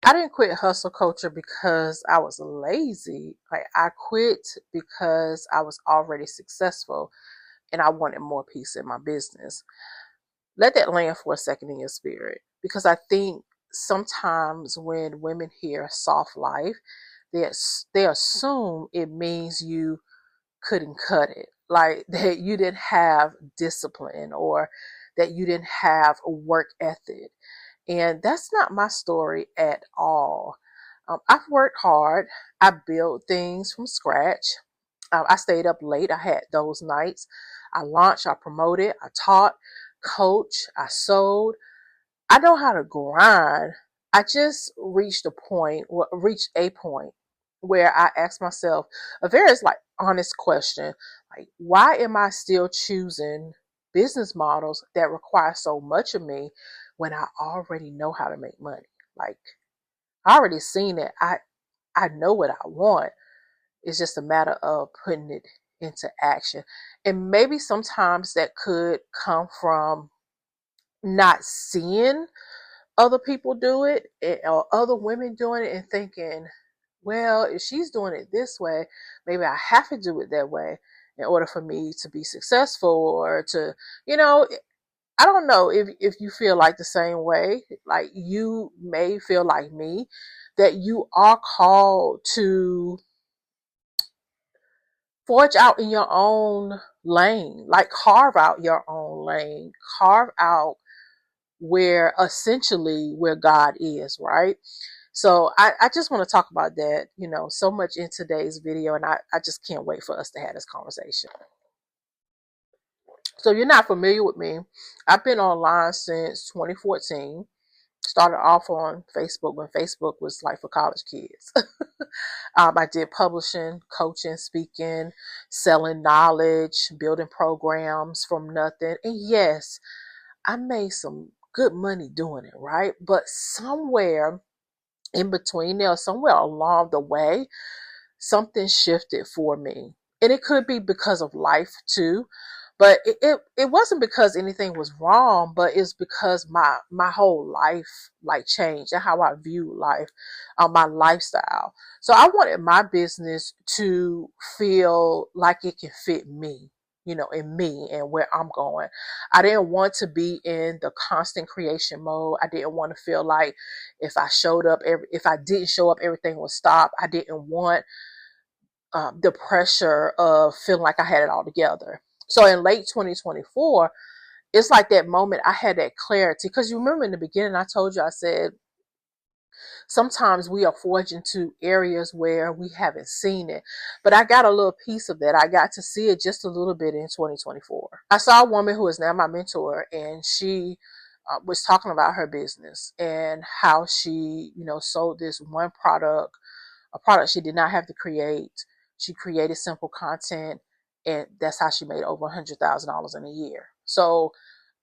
I didn't quit hustle culture because I was lazy. Like I quit because I was already successful and I wanted more peace in my business. Let that land for a second in your spirit, because I think sometimes when women hear soft life, they assume it means you couldn't cut it, like that you didn't have discipline or that you didn't have a work ethic. And that's not my story at all. I've worked hard. I built things from scratch. I stayed up late. I had those nights. I launched, I promoted, I taught, coach, I sold. I know how to grind. I just reached a point where I asked myself a very like honest question, like why am I still choosing business models that require so much of me when I already know how to make money? Like I already seen it. I know what I want. It's just a matter of putting it into action. And maybe sometimes that could come from not seeing other people do it or other women doing it and thinking, well, if she's doing it this way, maybe I have to do it that way in order for me to be successful or to, you know, I don't know if you feel like the same way. Like you may feel like me, that you are called to forge out in your own lane, like carve out your own lane, carve out where essentially where God is, right? So I just want to talk about that, so much in today's video, and I just can't wait for us to have this conversation. So you're not familiar with me. I've been online since 2014. Started off on Facebook when Facebook was like for college kids. I did publishing, coaching, speaking, selling knowledge, building programs from nothing. And yes, I made some good money doing it, right? But somewhere in between there, somewhere along the way, something shifted for me. And it could be because of life too. But it wasn't because anything was wrong, but it's because my whole life like changed and how I view life, my lifestyle. So I wanted my business to feel like it can fit me, in me and where I'm going. I didn't want to be in the constant creation mode. I didn't want to feel like if I didn't show up, everything would stop. I didn't want the pressure of feeling like I had it all together. So in late 2024, it's like that moment I had that clarity. Because you remember in the beginning, I told you, I said, sometimes we are forged into areas where we haven't seen it. But I got a little piece of that. I got to see it just a little bit in 2024. I saw a woman who is now my mentor, and she was talking about her business and how she, sold this one product, a product she did not have to create. She created simple content, and that's how she made over $100,000 in a year. So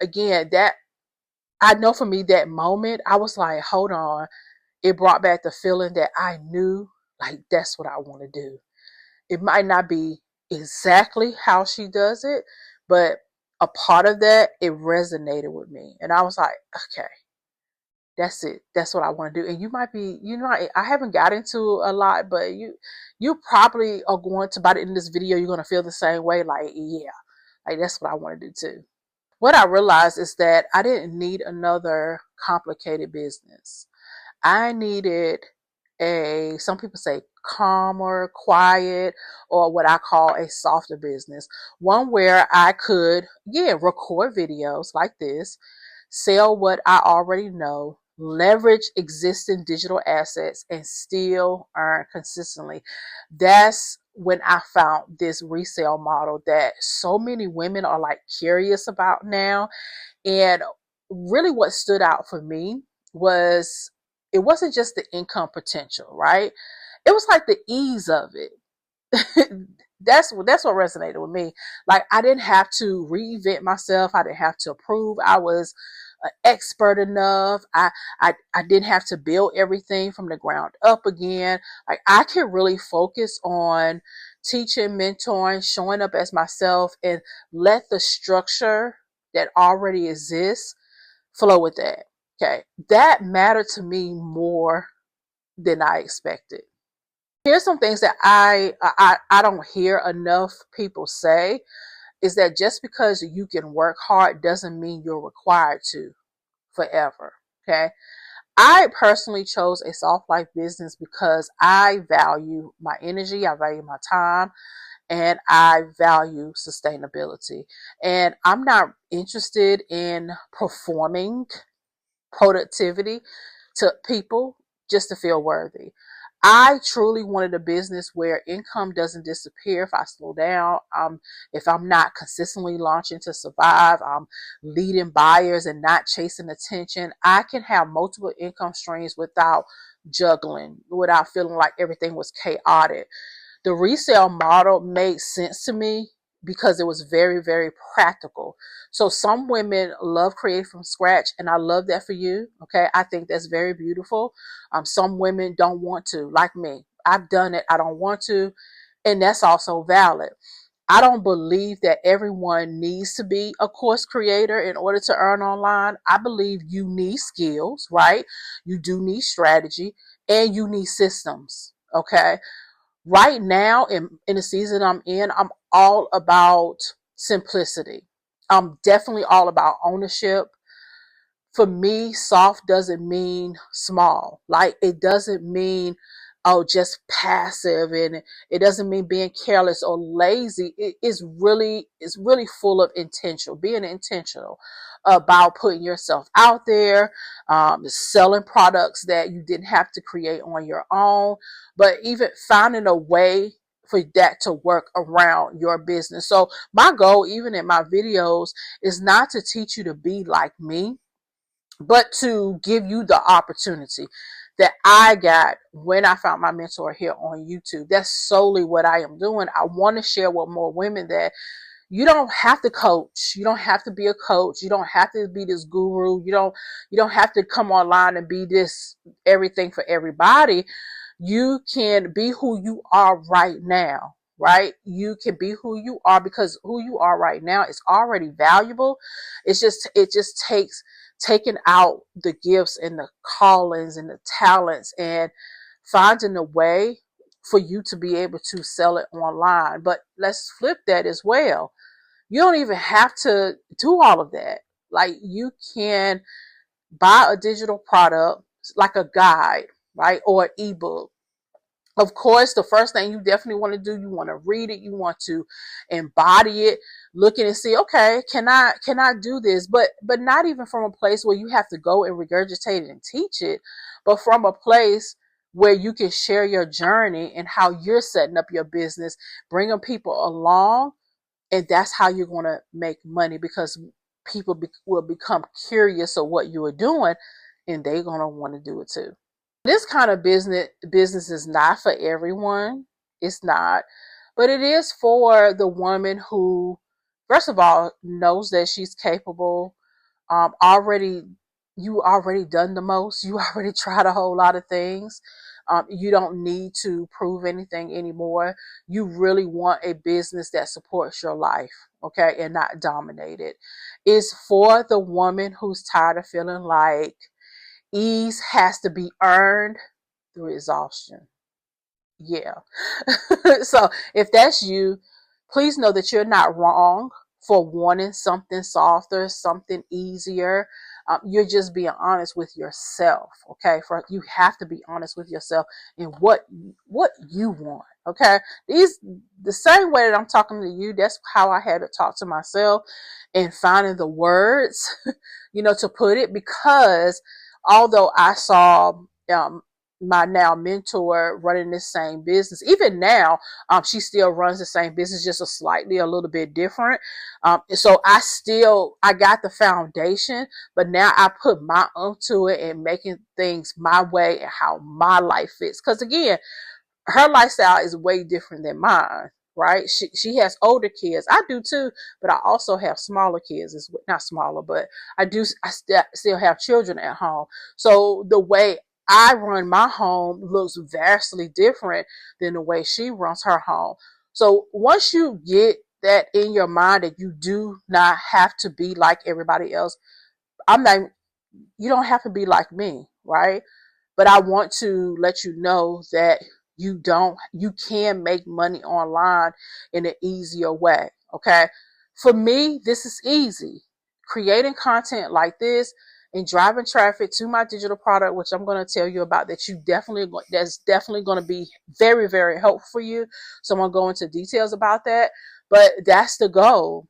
again, that I know for me, that moment, I was like, hold on. It brought back the feeling that I knew, like, that's what I want to do. It might not be exactly how she does it, but a part of that, it resonated with me. And I was like, okay, that's it. That's what I want to do. And you might be, I haven't got into a lot, but you probably are going to, by the end of this video, you're going to feel the same way. Like, yeah, like that's what I want to do too. What I realized is that I didn't need another complicated business. I needed some people say calmer, quiet, or what I call a softer business. One where I could, record videos like this, sell what I already know, leverage existing digital assets, and still earn consistently. That's when I found this resale model that so many women are like curious about now. And really what stood out for me was it wasn't just the income potential, right? It was like the ease of it. That's what resonated with me. Like I didn't have to reinvent myself. I didn't have to prove I was expert enough. I didn't have to build everything from the ground up again. Like I could really focus on teaching, mentoring, showing up as myself, and let the structure that already exists flow with that. Okay, that mattered to me more than I expected. Here's some things that I don't hear enough people say is that just because you can work hard doesn't mean you're required to forever. Okay. I personally chose a soft life business because I value my energy, I value my time, and I value sustainability. And I'm not interested in performing productivity to people just to feel worthy. I truly wanted a business where income doesn't disappear if I slow down. If I'm not consistently launching to survive, I'm leading buyers and not chasing attention. I can have multiple income streams without juggling, without feeling like everything was chaotic. The resale model made sense to me because it was very, very practical. So some women love creating from scratch, and I love that for you. Okay, I think that's very beautiful. Some women don't want to, like me. I've done it. I don't want to, and that's also valid. I don't believe that everyone needs to be a course creator in order to earn online. I believe you need skills, right? You do need strategy, and you need systems. Okay, right now in the season I'm in, I'm all about simplicity. I'm definitely all about ownership. For me, soft doesn't mean small. Like, it doesn't mean, oh, just passive, and it doesn't mean being careless or lazy. It's really full of intentional, being intentional about putting yourself out there, selling products that you didn't have to create on your own, but even finding a way for that to work around your business. So my goal, even in my videos, is not to teach you to be like me, but to give you the opportunity that I got when I found my mentor here on YouTube. That's solely what I am doing. I want to share with more women that you don't have to coach. You don't have to be a coach. You don't have to be this guru. You don't have to come online and be this everything for everybody. You can be who you are right now, right? You can be who you are because who you are right now is already valuable. It just takes taking out the gifts and the callings and the talents and finding a way for you to be able to sell it online. But let's flip that as well. You don't even have to do all of that. Like, you can buy a digital product like a guide, right? Or an ebook. Of course, the first thing you definitely want to do, you want to read it, you want to embody it, looking and see, okay, can I do this? But not even from a place where you have to go and regurgitate it and teach it, but from a place where you can share your journey and how you're setting up your business, bringing people along, and that's how you're going to make money, because people will become curious of what you are doing, and they're going to want to do it too. This kind of business is not for everyone. It's not. But it is for the woman who, first of all, knows that she's capable. Already, you already done the most. You already tried a whole lot of things. You don't need to prove anything anymore. You really want a business that supports your life, okay, and not dominate it. It's for the woman who's tired of feeling like ease has to be earned through exhaustion. Yeah. So if that's you, please know that you're not wrong for wanting something softer, something easier. You're just being honest with yourself. Okay. For you have to be honest with yourself in what you want. Okay. The same way that I'm talking to you, that's how I had to talk to myself and finding the words, to put it, because although I saw my now mentor running this same business, even now, she still runs the same business, just a little bit different. So I got the foundation, but now I put my own to it and making things my way and how my life fits. Because again, her lifestyle is way different than mine, right? She has older kids. I do too, but I also have smaller kids. It's not smaller, but I still have children at home. So the way I run my home looks vastly different than the way she runs her home. So once you get that in your mind that you do not have to be like everybody else, I'm not. You don't have to be like me, right? But I want to let you know that you can make money online in an easier way. Okay. For me, this is easy. Creating content like this and driving traffic to my digital product, which I'm going to tell you about, that's definitely going to be very, very helpful for you. So I'm going to go into details about that. But that's the goal,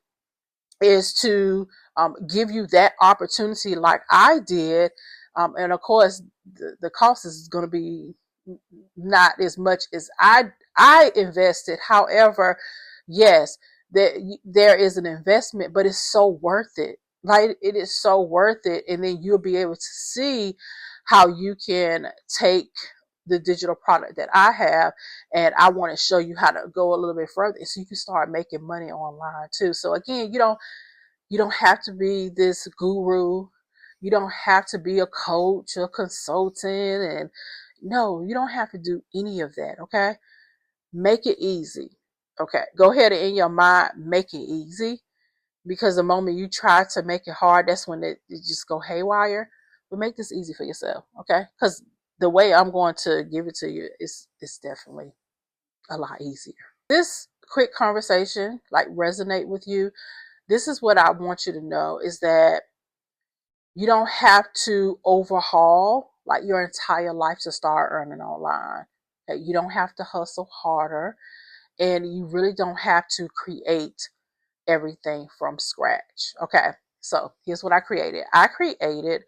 is to give you that opportunity like I did. And of course, the cost is going to be not as much as I invested. However, yes, there is an investment, but it's so worth it. Like, it is so worth it. And then you'll be able to see how you can take the digital product that I have, and I want to show you how to go a little bit further so you can start making money online too. So again, you don't have to be this guru. You don't have to be a coach or consultant. And no, you don't have to do any of that. Okay. Make it easy. Okay. Go ahead and in your mind, make it easy, because the moment you try to make it hard, that's when it just go haywire. But make this easy for yourself. Okay. Because the way I'm going to give it to you is definitely a lot easier. This quick conversation like resonate with you. This is what I want you to know, is that you don't have to overhaul like your entire life to start earning online. Okay? You don't have to hustle harder, and you really don't have to create everything from scratch. Okay. So here's what I created. I created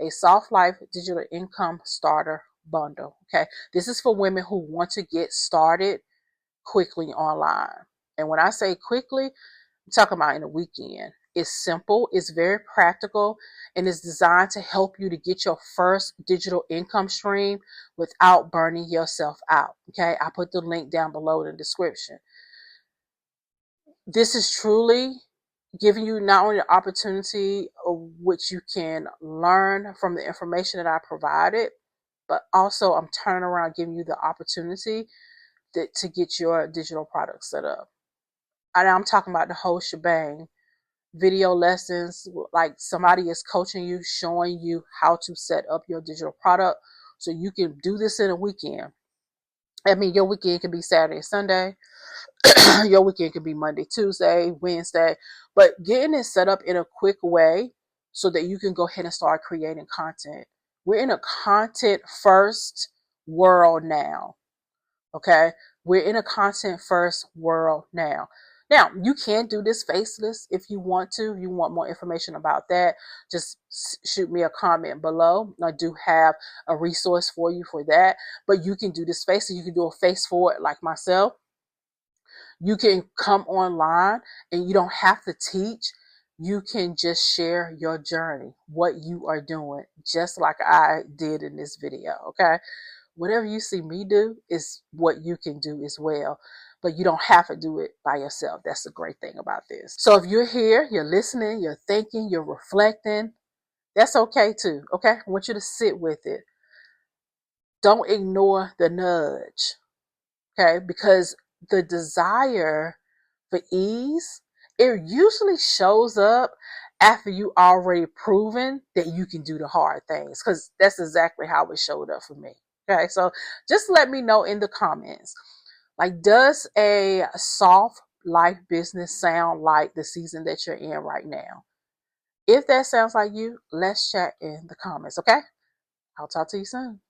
a Soft Life Digital Income Starter Bundle. Okay. This is for women who want to get started quickly online. And when I say quickly, I'm talking about in a weekend. It's simple, it's very practical, and it's designed to help you to get your first digital income stream without burning yourself out. Okay, I put the link down below in the description. This is truly giving you not only the opportunity of which you can learn from the information that I provided, but also I'm turning around giving you the opportunity to get your digital product set up. And I'm talking about the whole shebang. Video lessons, like somebody is coaching you, showing you how to set up your digital product so you can do this in a weekend. I mean, your weekend can be Saturday, Sunday. Your weekend could be Monday, Tuesday, Wednesday. But getting it set up in a quick way so that you can go ahead and start creating content. We're in a content first world now. Okay. We're in a content first world now. Now, you can do this faceless if you want to. If you want more information about that, just shoot me a comment below. I do have a resource for you for that. But you can do this faceless. You can do a face forward like myself. You can come online and you don't have to teach. You can just share your journey, what you are doing, just like I did in this video. Okay. Whatever you see me do is what you can do as well. But you don't have to do it by yourself. That's the great thing about this. So if you're here, you're listening, you're thinking, you're reflecting, that's okay too. Okay. I want you to sit with it. Don't ignore the nudge. Okay. Because the desire for ease, it usually shows up after you already proven that you can do the hard things. Because that's exactly how it showed up for me. Okay, so just let me know in the comments. Like, does a soft life business sound like the season that you're in right now? If that sounds like you, let's chat in the comments, okay? I'll talk to you soon.